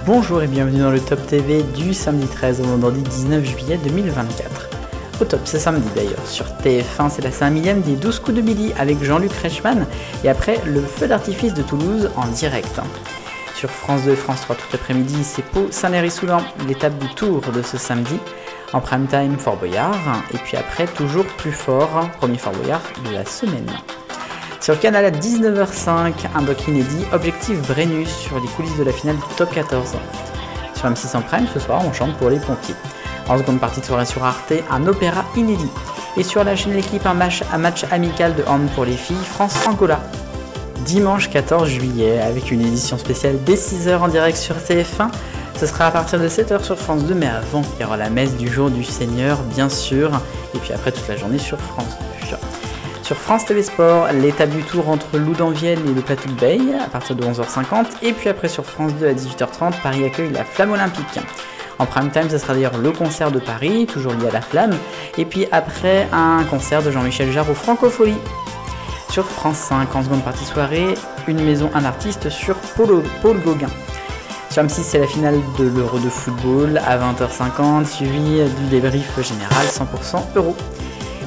Bonjour et bienvenue dans le Top TV du samedi 13 au vendredi 19 juillet 2024. Au top ce samedi d'ailleurs, sur TF1 c'est la 5e des 12 coups de Billy avec Jean-Luc Reichmann et après le feu d'artifice de Toulouse en direct. Sur France 2 et France 3 tout l'après-midi c'est Pau Saint-Léry-Soulan, l'étape du Tour de ce samedi. En prime time Fort Boyard et puis après toujours plus fort, premier Fort Boyard de la semaine. Sur Canal à 19h05, un doc inédit, Objectif Brennus sur les coulisses de la finale du Top 14. Sur M6 en prime, ce soir, on chante pour les pompiers. En seconde partie de soirée sur Arte, un opéra inédit. Et sur la chaîne L'équipe, un match amical de hand pour les filles, France-Angola. Dimanche 14 juillet, avec une édition spéciale dès 6h en direct sur TF1. Ce sera à partir de 7h sur France 2, mais avant, il y aura la messe du jour du Seigneur, bien sûr. Et puis après, toute la journée sur France 2. Sur France TV Sport, l'étape du Tour entre Loudanvielle et le Plateau de Beille à partir de 11h50. Et puis après sur France 2 à 18h30, Paris accueille la Flamme Olympique. En prime time, ce sera d'ailleurs le concert de Paris, toujours lié à la Flamme. Et puis après, un concert de Jean-Michel Jarre au Francophonie. Sur France 5, en seconde partie soirée, une maison, un artiste sur Paul Gauguin. Sur M6, c'est la finale de l'Euro de football à 20h50, suivi du débrief général 100% Euro.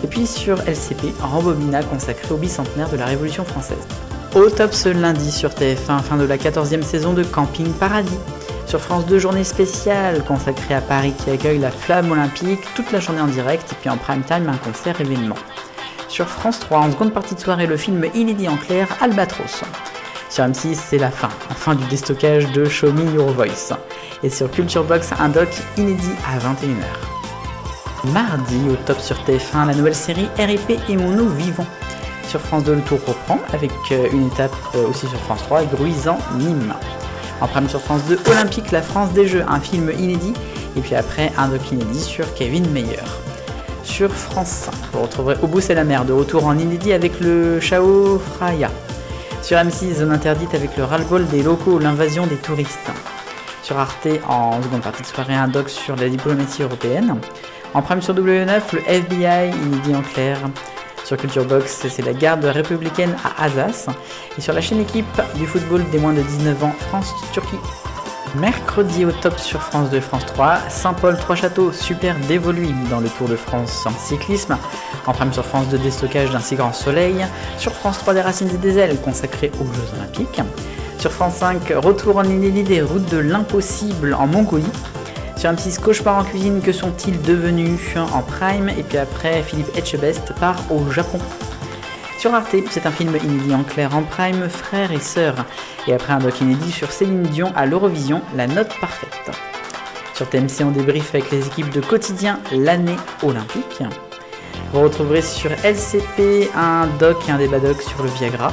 Et puis sur LCP, Rambobina consacré au bicentenaire de la Révolution française. Au top ce lundi sur TF1, fin de la 14e saison de Camping Paradis. Sur France 2, journée spéciale consacrée à Paris qui accueille la Flamme Olympique, toute la journée en direct et puis en prime time un concert événement. Sur France 3, en seconde partie de soirée, le film inédit en clair Albatros. Sur M6, c'est la fin du déstockage de Show Me Your Voice. Et sur Culture Box, un doc inédit à 21h. Mardi, au top sur TF1, la nouvelle série R.I.P. et Mon eau vivant. Sur France 2, le tour reprend avec une étape aussi sur France 3, Gruisant-Nîmes. En prime sur France 2, Olympique, la France des Jeux, un film inédit. Et puis après, un doc inédit sur Kevin Mayer. Sur France 5, vous retrouverez Au bout c'est la mer, de retour en inédit avec le Chao Phraya. Sur M6, Zone interdite avec le ras-le-bol des locaux, l'invasion des touristes. Sur Arte, en seconde partie de soirée, un doc sur la diplomatie européenne. En prime sur W9, le FBI, inédit en clair. Sur Culture Box, c'est la garde républicaine à Assas. Et sur la chaîne Équipe du football des moins de 19 ans, France-Turquie. Mercredi au top sur France 2 et France 3, Saint-Paul-Trois-Châteaux, super dévolu dans le Tour de France en cyclisme. En prime sur France 2, déstockage d'un si grand soleil. Sur France 3, des racines et des ailes consacrées aux Jeux Olympiques. Sur France 5, retour en inédit des routes de l'impossible en Mongolie. Sur M6, Cauchemar en cuisine, que sont-ils devenus en prime. Et puis après, Philippe Etchebest part au Japon. Sur Arte, c'est un film inédit en clair en prime, frères et sœurs. Et après un doc inédit sur Céline Dion à l'Eurovision, La note parfaite. Sur TMC, on débrief avec les équipes de Quotidien, l'année olympique. Vous retrouverez sur LCP un doc et un débat doc sur le Viagra.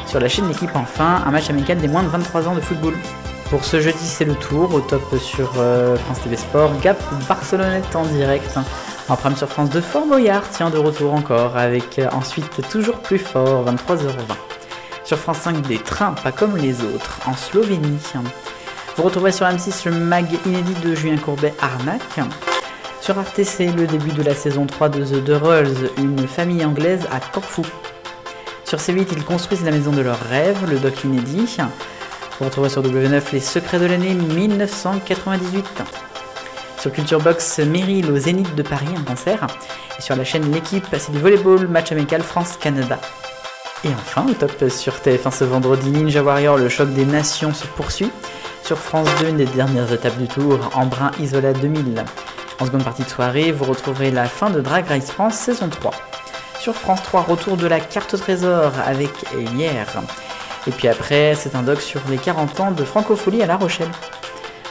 Sur la chaîne L'équipe, enfin, un match amical des moins de 23 ans de football. Pour ce jeudi, c'est le tour, au top sur France TV Sport, Gap Barcelonnette en direct. En prime sur France 2, Fort Boyard, tiens de retour encore, avec ensuite toujours plus fort, 23h20. Sur France 5, des trains, pas comme les autres, en Slovénie. Vous retrouverez sur M6 le mag inédit de Julien Courbet, Arnaque. Sur Arte, c'est le début de la saison 3 de The Durrells, une famille anglaise à Corfou. Sur C8, ils construisent la maison de leurs rêves, le doc inédit. Vous retrouverez sur W9 les secrets de l'année 1998. Sur Culture Box, Meryl au Zénith de Paris, un concert. Et sur la chaîne L'équipe, c'est du volleyball, match amical France-Canada. Et enfin, au top sur TF1 ce vendredi, Ninja Warrior, le choc des nations se poursuit. Sur France 2, une des dernières étapes du tour, Embrun Isola 2000. En seconde partie de soirée, vous retrouverez la fin de Drag Race France saison 3. Sur France 3, retour de la carte au trésor avec Hier. Et puis après, c'est un doc sur les 40 ans de Francophonie à La Rochelle.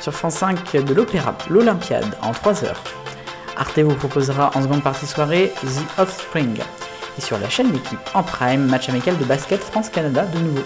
Sur France 5, de l'opéra, l'Olympiade, en 3 heures. Arte vous proposera en seconde partie soirée The Offspring. Et sur la chaîne L'équipe, en prime, match amical de basket France-Canada de nouveau.